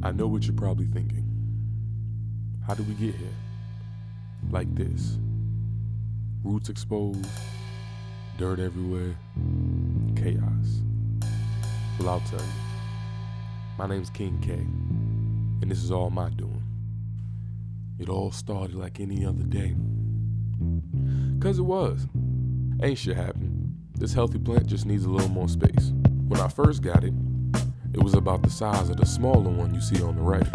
I know what you're probably thinking. How did we get here? Like this. Roots exposed, dirt everywhere, chaos. Well, I'll tell you. My name's King K, and this is all my doing. It all started like any other day. 'Cause it was. Ain't shit happened. This healthy plant just needs a little more space. When I first got it, it was about the size of the smaller one you see on the right.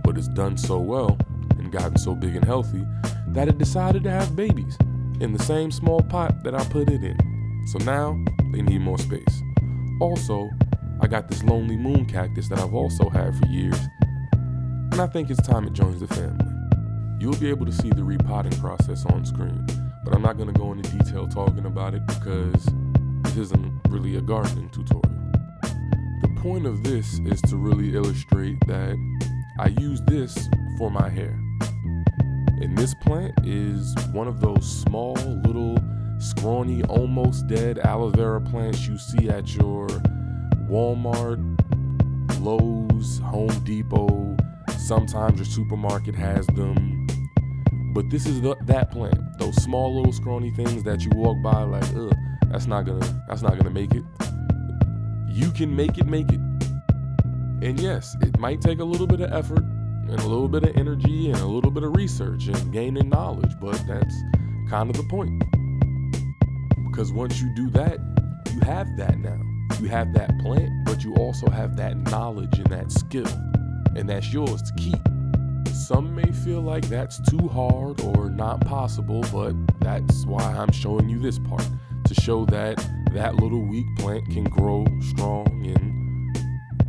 But it's done so well and gotten so big and healthy that it decided to have babies in the same small pot that I put it in. So now they need more space. Also, I got this lonely moon cactus that I've also had for years, and I think it's time it joins the family. You'll be able to see the repotting process on screen, but I'm not going to go into detail talking about it because this isn't really a gardening tutorial. The point of this is to really illustrate that I use this for my hair. And this plant is one of those small, little, scrawny, almost dead aloe vera plants you see at your Walmart, Lowe's, Home Depot. Sometimes your supermarket has them. But this is that plant. Those small, little, scrawny things that you walk by like, ugh, that's not gonna make it. You can make it. And yes, it might take a little bit of effort and a little bit of energy and a little bit of research and gaining knowledge, but that's kind of the point. Because once you do that, you have that now. You have that plant, but you also have that knowledge and that skill, and that's yours to keep. Some may feel like that's too hard or not possible, but that's why I'm showing you this part, to show that that little weak plant can grow strong and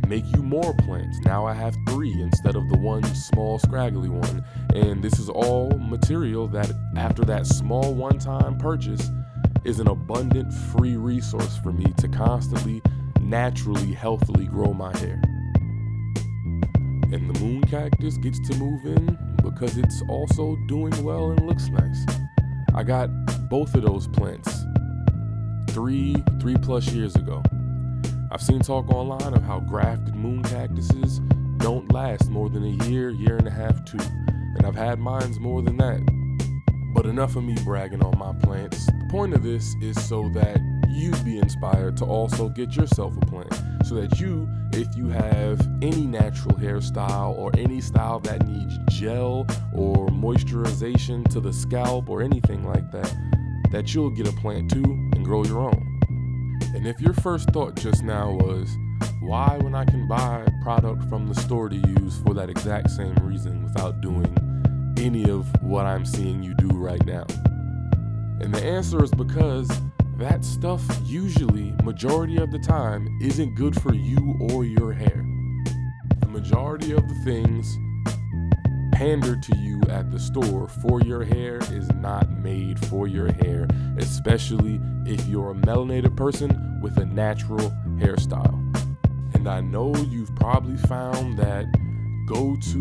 make you more plants. Now I have 3 instead of the one small scraggly one, and this is all material that after that small one-time purchase is an abundant free resource for me to constantly, naturally, healthily grow my hair. And the moon cactus gets to move in because it's also doing well and looks nice. I got both of those plants 3+ years ago. I've seen talk online of how grafted moon cactuses don't last more than a year and a half too. And I've had mines more than that. But enough of me bragging on my plants. The point of this is so that you'd be inspired to also get yourself a plant. So that you, if you have any natural hairstyle or any style that needs gel or moisturization to the scalp or anything like that, that you'll get a plant too and grow your own. And if your first thought just now was, why when I can buy product from the store to use for that exact same reason without doing any of what I'm seeing you do right now? And the answer is because that stuff usually, majority of the time, isn't good for you or your hair. The majority of the things pandered to you at the store for your hair is not made for your hair, especially if you're a melanated person with a natural hairstyle. And I know you've probably found that go-to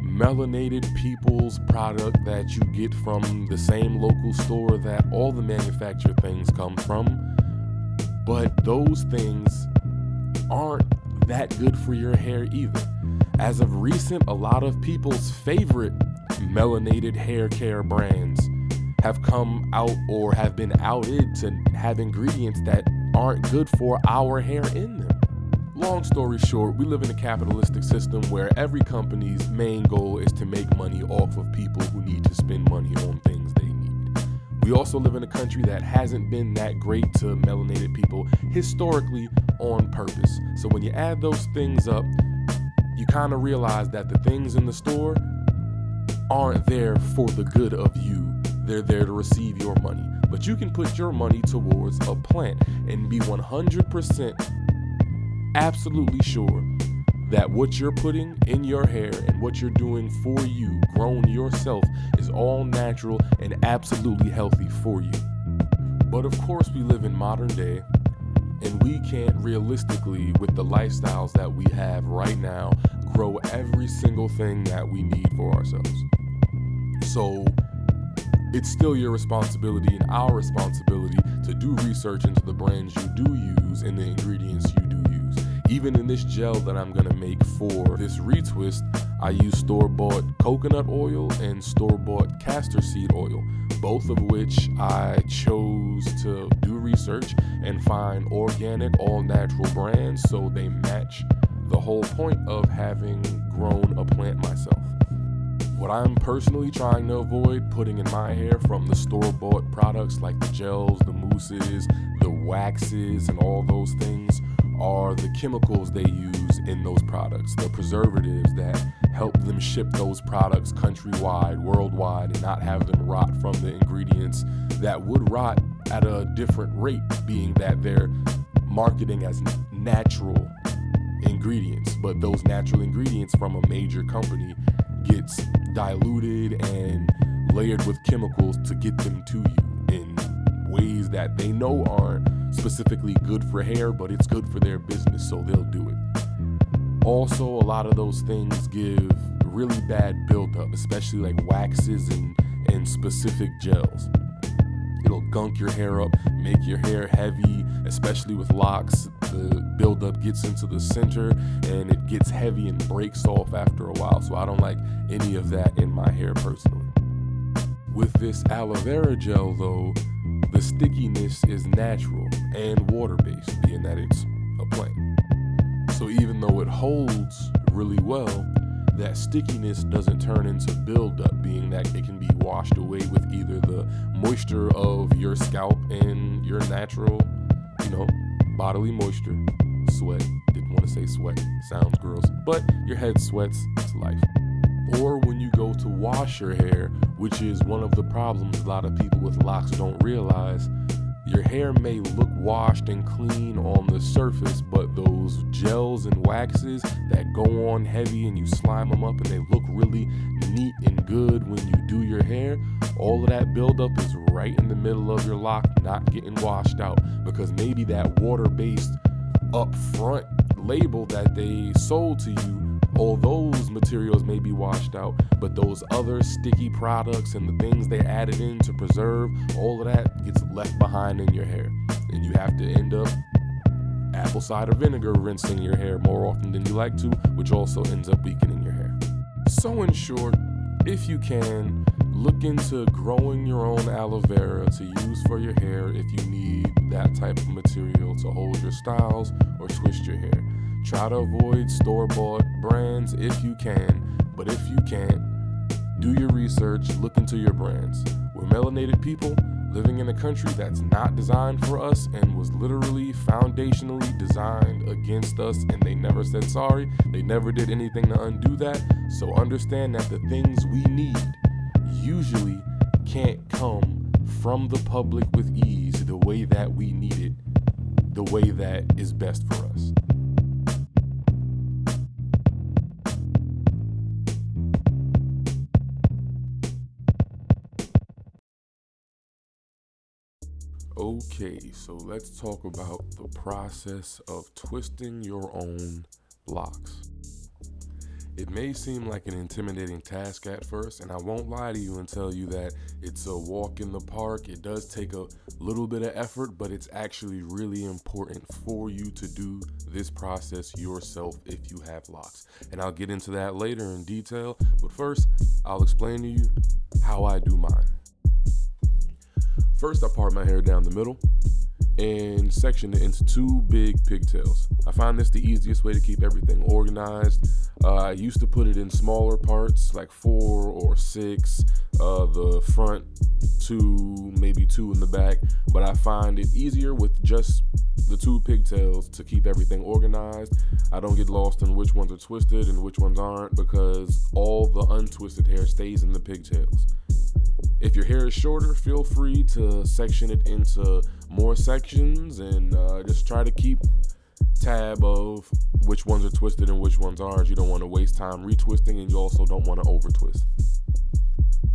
melanated people's product that you get from the same local store that all the manufactured things come from, but those things aren't that good for your hair either. As of recent, a lot of people's favorite melanated hair care brands have come out or have been outed to have ingredients that aren't good for our hair in them. Long story short, we live in a capitalistic system where every company's main goal is to make money off of people who need to spend money on things they need. We also live in a country that hasn't been that great to melanated people historically on purpose. So when you add those things up, you kind of realize that the things in the store aren't there for the good of you. They're there to receive your money. But you can put your money towards a plant and be 100% absolutely sure that what you're putting in your hair and what you're doing for you, grown yourself, is all natural and absolutely healthy for you. But of course we live in modern day, and we can't realistically, with the lifestyles that we have right now, grow every single thing that we need for ourselves. So it's still your responsibility and our responsibility to do research into the brands you do use and the ingredients you do use. Even Even in this gel that I'm gonna make for this retwist, I use store-bought coconut oil and store-bought castor seed oil, both of which I chose to do research and find organic, all-natural brands so they match the whole point of having grown a plant myself. What I'm personally trying to avoid putting in my hair from the store-bought products like the gels, the mousses, the waxes, and all those things are the chemicals they use in those products, the preservatives that help them ship those products countrywide, worldwide, and not have them rot from the ingredients that would rot at a different rate, being that they're marketing as natural ingredients, but those natural ingredients from a major company gets diluted and layered with chemicals to get them to you in ways that they know aren't specifically good for hair, but it's good for their business, so they'll do it. Also, a lot of those things give really bad buildup, especially like waxes and specific gels. It'll gunk your hair up, make your hair heavy, especially with locks. The buildup gets into the center and it gets heavy and breaks off after a while, so I don't like any of that in my hair personally. With this aloe vera gel though, the stickiness is natural and water-based, being that it's a plant. So even though it holds really well, that stickiness doesn't turn into buildup, being that it can be washed away with either the moisture of your scalp and your natural, bodily moisture. Sweat. Didn't want to say sweat. Sounds gross. But your head sweats. It's life. Or when you go to wash your hair, which is one of the problems a lot of people with locks don't realize, your hair may look washed and clean on the surface, but those gels and waxes that go on heavy and you slime them up and they look really neat and good when you do your hair, all of that buildup is right in the middle of your lock, not getting washed out, because maybe that water-based upfront label that they sold to you, all those materials may be washed out, but those other sticky products and the things they added in to preserve, all of that gets left behind in your hair. And you have to end up apple cider vinegar rinsing your hair more often than you like to, which also ends up weakening your hair. So in short, if you can, look into growing your own aloe vera to use for your hair if you need that type of material to hold your styles or twist your hair. Try to avoid store-bought brands if you can, but if you can't, do your research, look into your brands. We're melanated people living in a country that's not designed for us and was literally foundationally designed against us, and they never said sorry. They never did anything to undo that. So understand that the things we need usually can't come from the public with ease the way that we need it, the way that is best for us. Okay, so let's talk about the process of twisting your own locks. It may seem like an intimidating task at first, and I won't lie to you and tell you that it's a walk in the park. It does take a little bit of effort, but it's actually really important for you to do this process yourself if you have locks. And I'll get into that later in detail, but first, I'll explain to you how I do mine. First, I part my hair down the middle and section it into two big pigtails. I find this the easiest way to keep everything organized. I used to put it in smaller parts, like 4 or 6, the front 2, maybe 2 in the back, but I find it easier with just the 2 pigtails to keep everything organized. I don't get lost in which ones are twisted and which ones aren't, because all the untwisted hair stays in the pigtails. If your hair is shorter, feel free to section it into more sections and just try to keep tab of which ones are twisted and which ones aren't. You don't want to waste time retwisting, and you also don't want to over twist.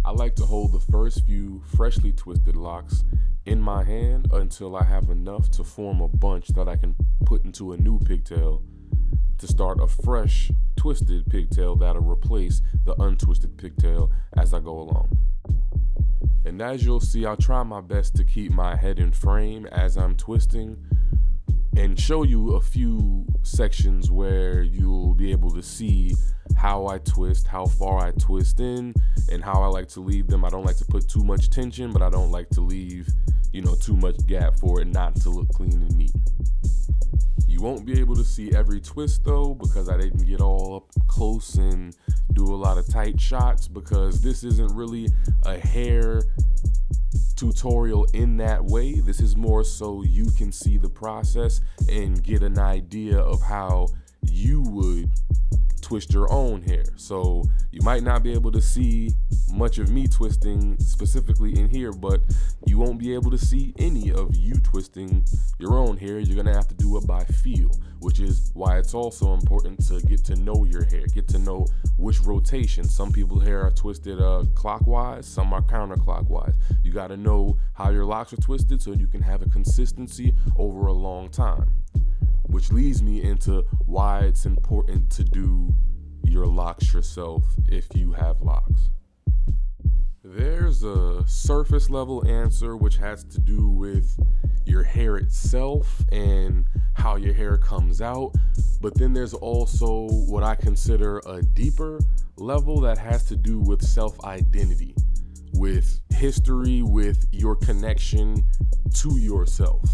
I like to hold the first few freshly twisted locks in my hand until I have enough to form a bunch that I can put into a new pigtail to start a fresh twisted pigtail that'll replace the untwisted pigtail as I go along. And as you'll see, I'll try my best to keep my head in frame as I'm twisting, and show you a few sections where you'll be able to see how I twist, how far I twist in, and how I like to leave them. I don't like to put too much tension, but I don't like to leave, too much gap for it not to look clean and neat. You won't be able to see every twist though, because I didn't get all up close and do a lot of tight shots, because this isn't really a hair tutorial in that way. This is more so you can see the process and get an idea of how you would twist your own hair. So you might not be able to see much of me twisting specifically in here, but you won't be able to see any of you twisting your own hair. You're gonna have to do it by feel, which is why it's also important to get to know your hair, get to know which rotation. Some people's hair are twisted clockwise, some are counterclockwise. You gotta know how your locks are twisted so you can have a consistency over a long time. Which leads me into why it's important to do your locks yourself if you have locks. There's a surface level answer which has to do with your hair itself and how your hair comes out, but then there's also what I consider a deeper level that has to do with self-identity, with history, with your connection to yourself.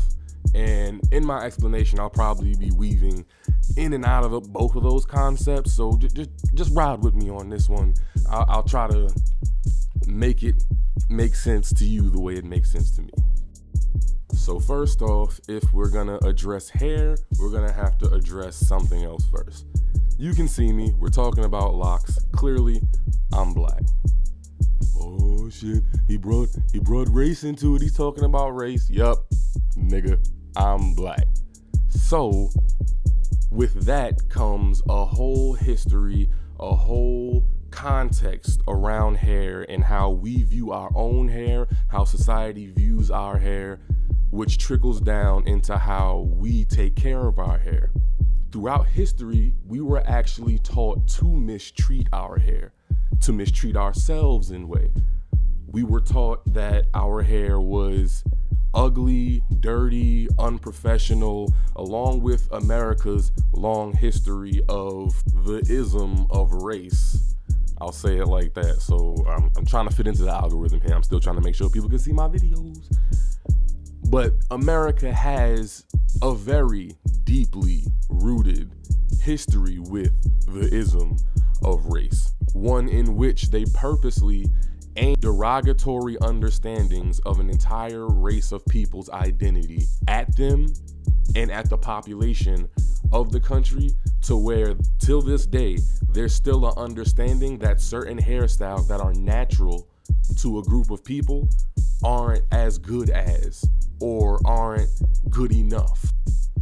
And in my explanation, I'll probably be weaving in and out of both of those concepts. So just ride with me on this one. I'll try to make it make sense to you the way it makes sense to me. So first off, if we're gonna address hair, we're gonna have to address something else first. You can see me, we're talking about locks. Clearly, I'm black. Oh shit, he brought race into it. He's talking about race. Yup, nigga, I'm black. So with that comes a whole history, a whole context around hair and how we view our own hair, how society views our hair, which trickles down into how we take care of our hair. Throughout history, we were actually taught to mistreat our hair, to mistreat ourselves in a way. We were taught that our hair was ugly, dirty, unprofessional, along with America's long history of the ism of race. I'll say it like that. So I'm trying to fit into the algorithm here. I'm still trying to make sure people can see my videos. But America has a very deeply rooted history with the ism of race, one in which they purposely aim derogatory understandings of an entire race of people's identity at them and at the population of the country, to where till this day there's still an understanding that certain hairstyles that are natural to a group of people aren't as good as or aren't good enough.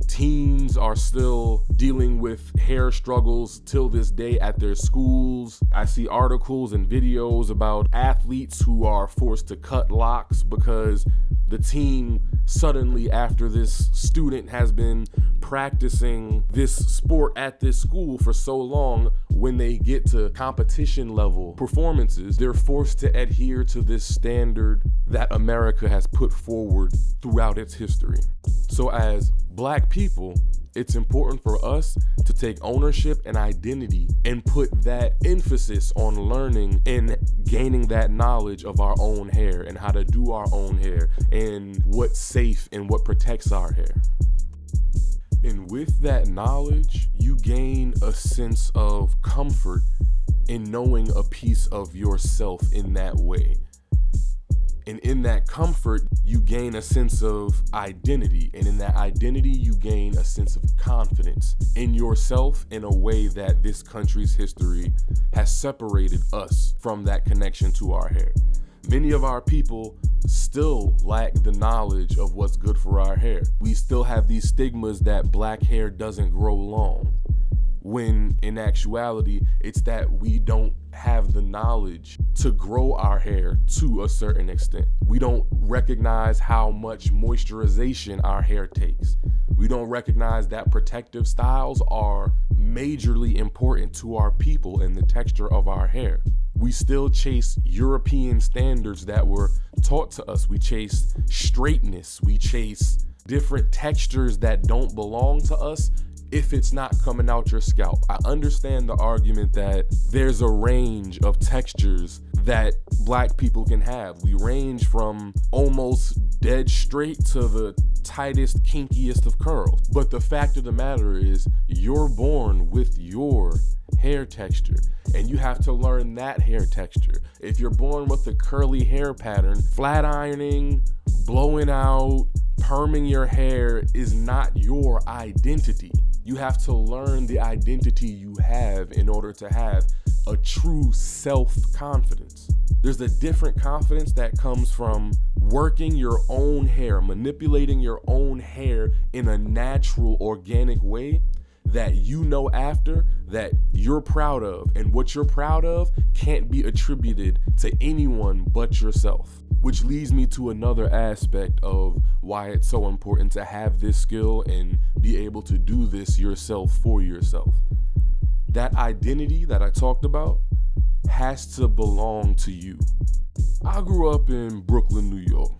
Teens are still dealing with hair struggles till this day at their schools. I see articles and videos about athletes who are forced to cut locks because the team suddenly, after this student has been practicing this sport at this school for so long, when they get to competition level performances, they're forced to adhere to this standard that America has put forward throughout its history. So as Black people, it's important for us to take ownership and identity and put that emphasis on learning and gaining that knowledge of our own hair and how to do our own hair and what's safe and what protects our hair. And with that knowledge, you gain a sense of comfort in knowing a piece of yourself in that way. And in that comfort, you gain a sense of identity. And in that identity, you gain a sense of confidence in yourself in a way that this country's history has separated us from that connection to our hair. Many of our people still lack the knowledge of what's good for our hair. We still have these stigmas that Black hair doesn't grow long, when in actuality, it's that we don't have the knowledge to grow our hair to a certain extent. We don't recognize how much moisturization our hair takes. We don't recognize that protective styles are majorly important to our people and the texture of our hair. We still chase European standards that were taught to us. We chase straightness. We chase different textures that don't belong to us if it's not coming out your scalp. I understand the argument that there's a range of textures that black people can have. We range from almost dead straight to the tightest, kinkiest of curls. But the fact of the matter is, you're born with your hair texture, and you have to learn that hair texture. If you're born with a curly hair pattern, flat ironing, blowing out, perming your hair is not your identity. You have to learn the identity you have in order to have a true self-confidence. There's a different confidence that comes from working your own hair, manipulating your own hair in a natural, organic way that you know after, that you're proud of. And what you're proud of can't be attributed to anyone but yourself. Which leads me to another aspect of why it's so important to have this skill and be able to do this yourself for yourself. That identity that I talked about has to belong to you. I grew up in Brooklyn, New York.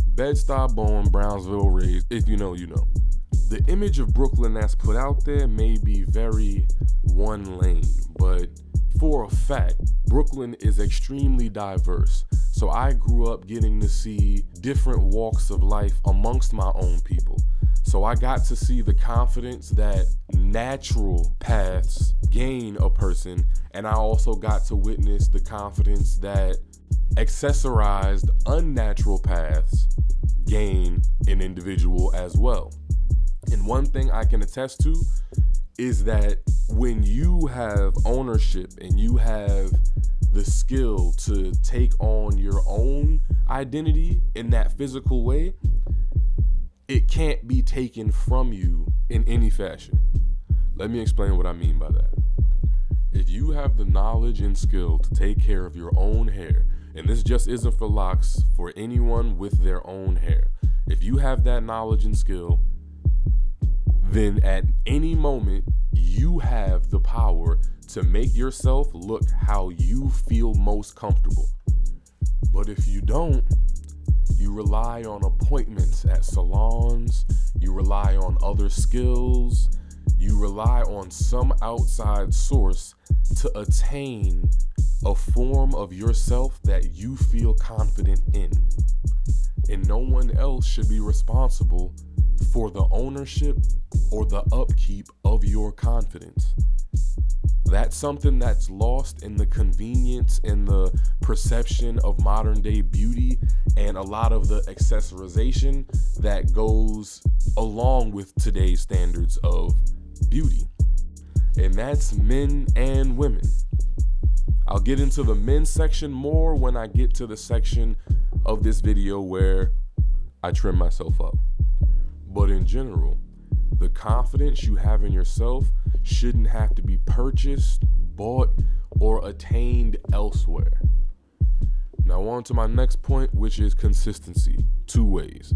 Bed-Stuy born, Brownsville raised. If you know, you know. The image of Brooklyn that's put out there may be very one lane, but for a fact, Brooklyn is extremely diverse. So I grew up getting to see different walks of life amongst my own people. So I got to see the confidence that natural paths gain a person, and I also got to witness the confidence that accessorized unnatural paths gain an individual as well. And one thing I can attest to is that when you have ownership and you have the skill to take on your own identity in that physical way, it can't be taken from you in any fashion. Let me explain what I mean by that. If you have the knowledge and skill to take care of your own hair, and this just isn't for locks, for anyone with their own hair, if you have that knowledge and skill, then at any moment you have the power to make yourself look how you feel most comfortable. But if you don't, you rely on appointments at salons, you rely on other skills, you rely on some outside source to attain a form of yourself that you feel confident in. And no one else should be responsible for the ownership or the upkeep of your confidence. That's something that's lost in the convenience and the perception of modern day beauty and a lot of the accessorization that goes along with today's standards of beauty. And that's men and women. I'll get into the men's section more when I get to the section of this video where I trim myself up. But in general, the confidence you have in yourself shouldn't have to be purchased, bought, or attained elsewhere. Now on to my next point, which is consistency. 2 ways.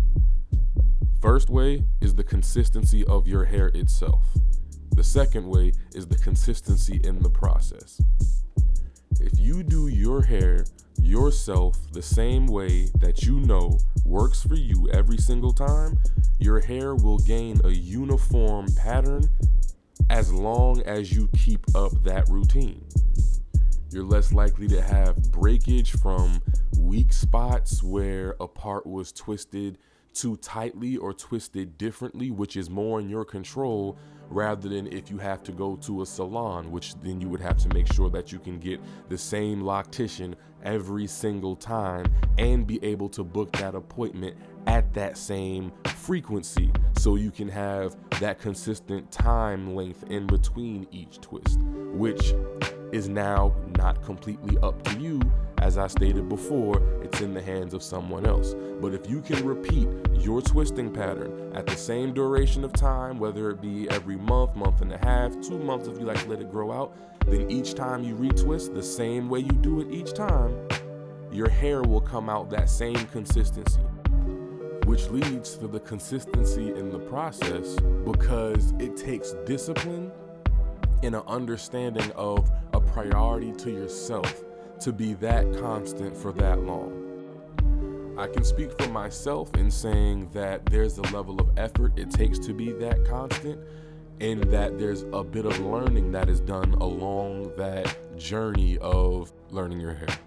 First way is the consistency of your hair itself. The second way is the consistency in the process. If you do your hair yourself the same way that you know works for you every single time, your hair will gain a uniform pattern as long as you keep up that routine. You're less likely to have breakage from weak spots where a part was twisted too tightly or twisted differently, which is more in your control, rather than if you have to go to a salon, which then you would have to make sure that you can get the same loctician every single time and be able to book that appointment at that same frequency so you can have that consistent time length in between each twist, which is now not completely up to you. As I stated before, it's in the hands of someone else. But if you can repeat your twisting pattern at the same duration of time, whether it be every month, month and a half, 2 months if you like to let it grow out, then each time you retwist the same way you do it each time, your hair will come out that same consistency. Which leads to the consistency in the process, because it takes discipline and an understanding of a priority to yourself to be that constant for that long. I can speak for myself in saying that there's a level of effort it takes to be that constant, and that there's a bit of learning that is done along that journey of learning your hair.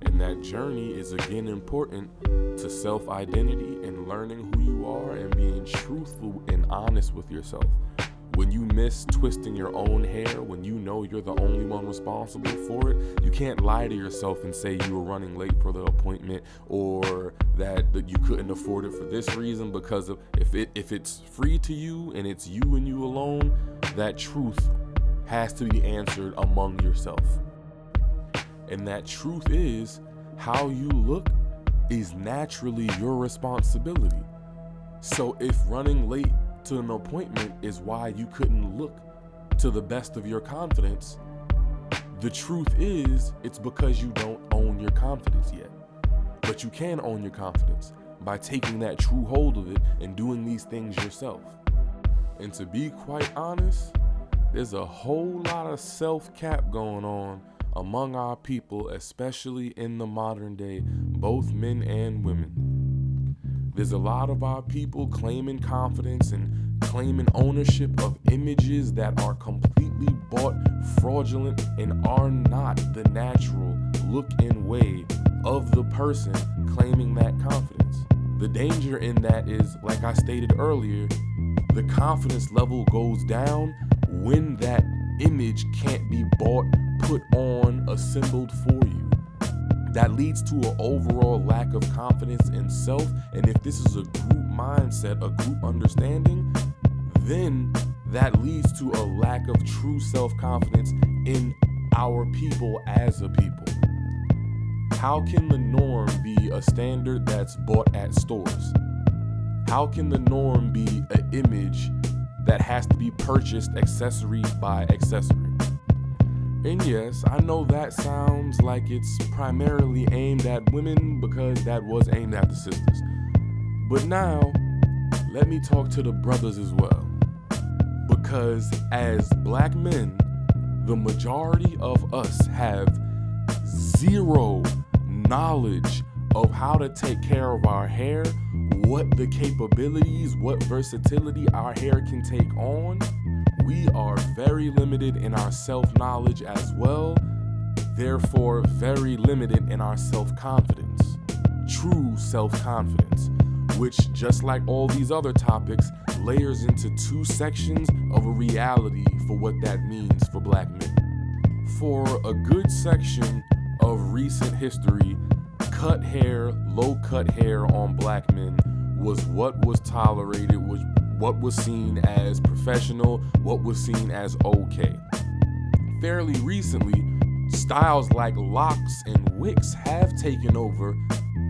And that journey is again important to self-identity and learning who you are and being truthful and honest with yourself. When you miss twisting your own hair, when you know you're the only one responsible for it, you can't lie to yourself and say you were running late for the appointment, or that you couldn't afford it for this reason, because of if it's free to you and it's you and you alone, that truth has to be answered among yourself. And that truth is, how you look is naturally your responsibility. So if running late to an appointment is why you couldn't look to the best of your confidence, the truth is it's because you don't own your confidence yet. But you can own your confidence by taking that true hold of it and doing these things yourself. And to be quite honest, there's a whole lot of self-cap going on among our people, especially in the modern day, both men and women. There's a lot of our people claiming confidence and claiming ownership of images that are completely bought, fraudulent, and are not the natural look and way of the person claiming that confidence. The danger in that is, like I stated earlier, the confidence level goes down when that image can't be bought, put on, assembled for you. That leads to an overall lack of confidence in self, and if this is a group mindset, a group understanding, then that leads to a lack of true self-confidence in our people as a people. How can the norm be a standard that's bought at stores? How can the norm be an image that has to be purchased accessory by accessory? And yes, I know that sounds like it's primarily aimed at women because that was aimed at the sisters. But now, let me talk to the brothers as well. Because as black men, the majority of us have zero knowledge of how to take care of our hair, what the capabilities, what versatility our hair can take on. We are very limited in our self-knowledge as well, therefore very limited in our self-confidence, true self-confidence, which, just like all these other topics, layers into two sections of a reality for what that means for black men. For a good section of recent history, cut hair, low cut hair on black men was what was tolerated, was what was seen as professional, what was seen as okay. Fairly recently, styles like Locs and wigs have taken over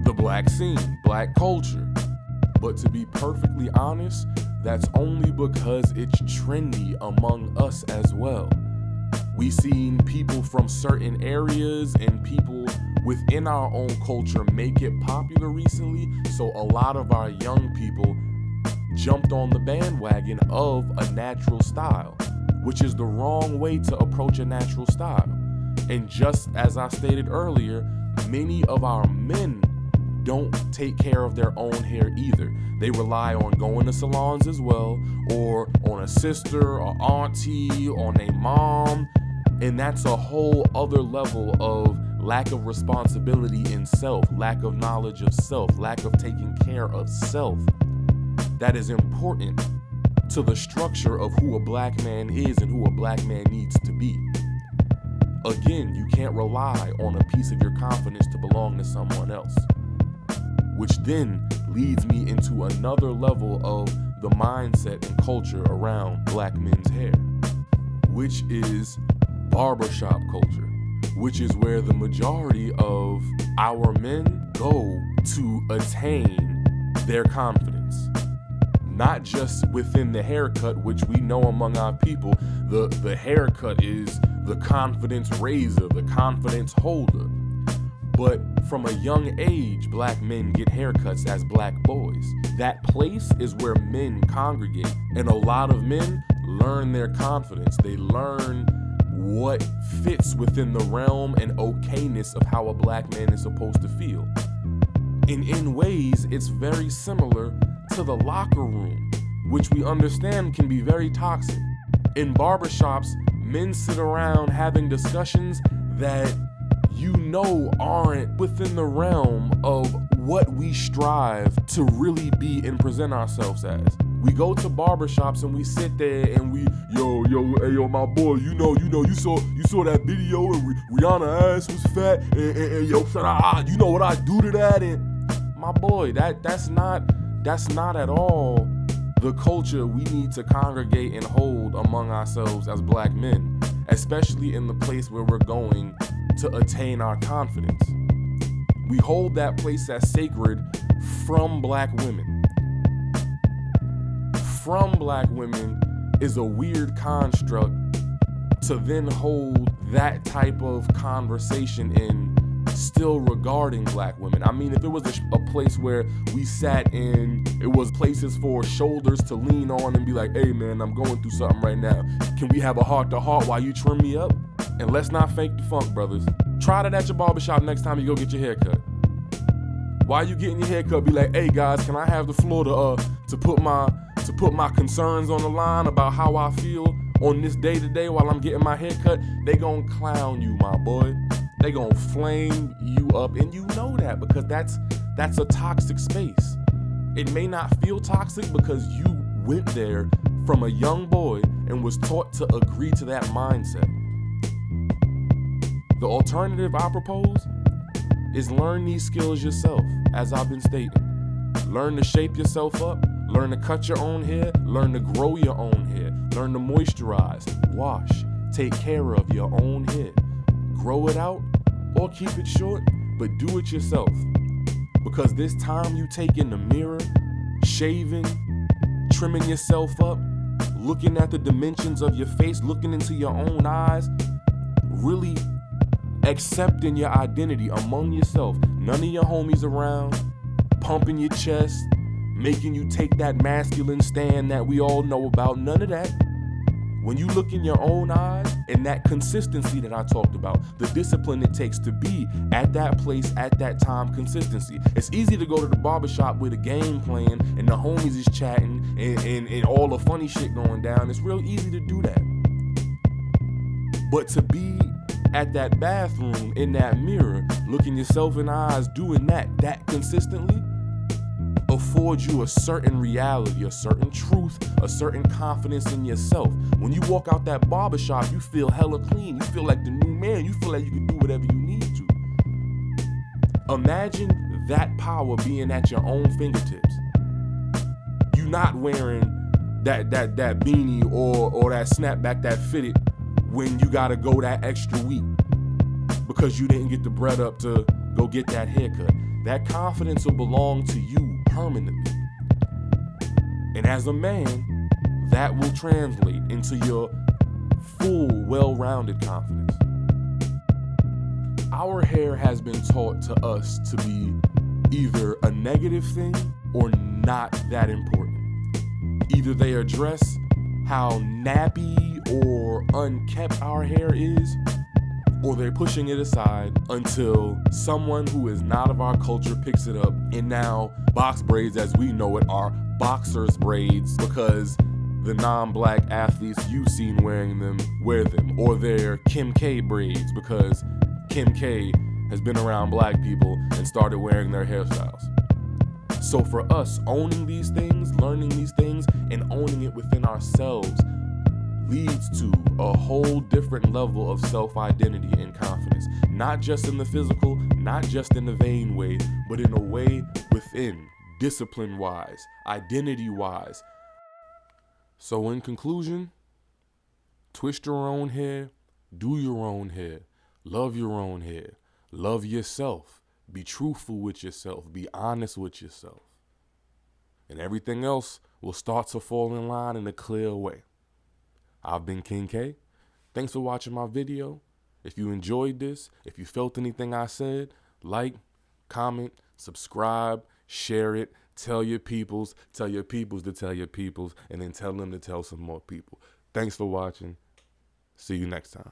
the black scene, black culture. But to be perfectly honest, that's only because it's trendy among us as well. We've seen people from certain areas and people within our own culture make it popular recently, so a lot of our young people jumped on the bandwagon of a natural style, which is the wrong way to approach a natural style. And just as I stated earlier, many of our men don't take care of their own hair either. They rely on going to salons as well, or on a sister or auntie, on a mom, and that's a whole other level of lack of responsibility in self, lack of knowledge of self, lack of taking care of self. That is important to the structure of who a black man is and who a black man needs to be. Again, you can't rely on a piece of your confidence to belong to someone else. Which then leads me into another level of the mindset and culture around black men's hair, which is barbershop culture, which is where the majority of our men go to attain their confidence. Not just within the haircut, which we know among our people, the haircut is the confidence raiser, the confidence holder. But from a young age, black men get haircuts as black boys. That place is where men congregate, and a lot of men learn their confidence. They learn what fits within the realm and okayness of how a black man is supposed to feel. And in ways, it's very similar to the locker room, which we understand can be very toxic. In barbershops, men sit around having discussions that you know aren't within the realm of what we strive to really be and present ourselves as. We go to barbershops and we sit there and we, yo, my boy, you saw that video and Rihanna ass was fat and yo, you know what I do to that? And my boy, that's not at all the culture we need to congregate and hold among ourselves as black men, especially in the place where we're going to attain our confidence. We hold that place as sacred from black women. From black women is a weird construct to then hold that type of conversation in still regarding black women. I mean, if it was a place where we sat in, it was places for shoulders to lean on and be like, hey man, I'm going through something right now. Can we have a heart to heart while you trim me up? And let's not fake the funk, brothers. Try that at your barbershop next time you go get your hair cut. While you getting your hair cut, be like, hey guys, can I have the floor to put my concerns on the line about how I feel on this day to day while I'm getting my hair cut? They gonna clown you, my boy. They gonna flame you up, and you know that because that's a toxic space. It may not feel toxic because you went there from a young boy and was taught to agree to that mindset. The alternative I propose is learn these skills yourself, as I've been stating. Learn to shape yourself up, learn to cut your own hair, learn to grow your own hair, learn to moisturize, wash, take care of your own hair. Grow it out or keep it short, but do it yourself. Because this time you take in the mirror, shaving, trimming yourself up, looking at the dimensions of your face, looking into your own eyes, really accepting your identity among yourself. None of your homies around, pumping your chest, making you take that masculine stand that we all know about. None of that. When you look in your own eyes and that consistency that I talked about, the discipline it takes to be at that place, at that time, consistency. It's easy to go to the barbershop with a game plan and the homies is chatting and all the funny shit going down. It's real easy to do that. But to be at that bathroom, in that mirror, looking yourself in the eyes, doing that consistently, affords you a certain reality, a certain truth, a certain confidence in yourself. When you walk out that barbershop, you feel hella clean. You feel like the new man. You feel like you can do whatever you need to. Imagine that power being at your own fingertips. You not wearing that beanie or that snapback that fitted when you gotta go that extra week because you didn't get the bread up to go get that haircut. That confidence will belong to you permanently. And as a man, that will translate into your full, well-rounded confidence. Our hair has been taught to us to be either a negative thing or not that important. Either they address how nappy or unkept our hair is, or they're pushing it aside until someone who is not of our culture picks it up, and now box braids as we know it are boxers braids because the non-black athletes you've seen wearing them wear them, or they're Kim K braids because Kim K has been around black people and started wearing their hairstyles. So for us, owning these things, learning these things, and owning it within ourselves leads to a whole different level of self-identity and confidence. Not just in the physical, not just in the vain way, but in a way within, discipline-wise, identity-wise. So in conclusion, twist your own hair, do your own hair, love your own hair, love yourself, be truthful with yourself, be honest with yourself. And everything else will start to fall in line in a clear way. I've been King K. Thanks for watching my video. If you enjoyed this, if you felt anything I said, like, comment, subscribe, share it, tell your peoples to tell your peoples, and then tell them to tell some more people. Thanks for watching. See you next time.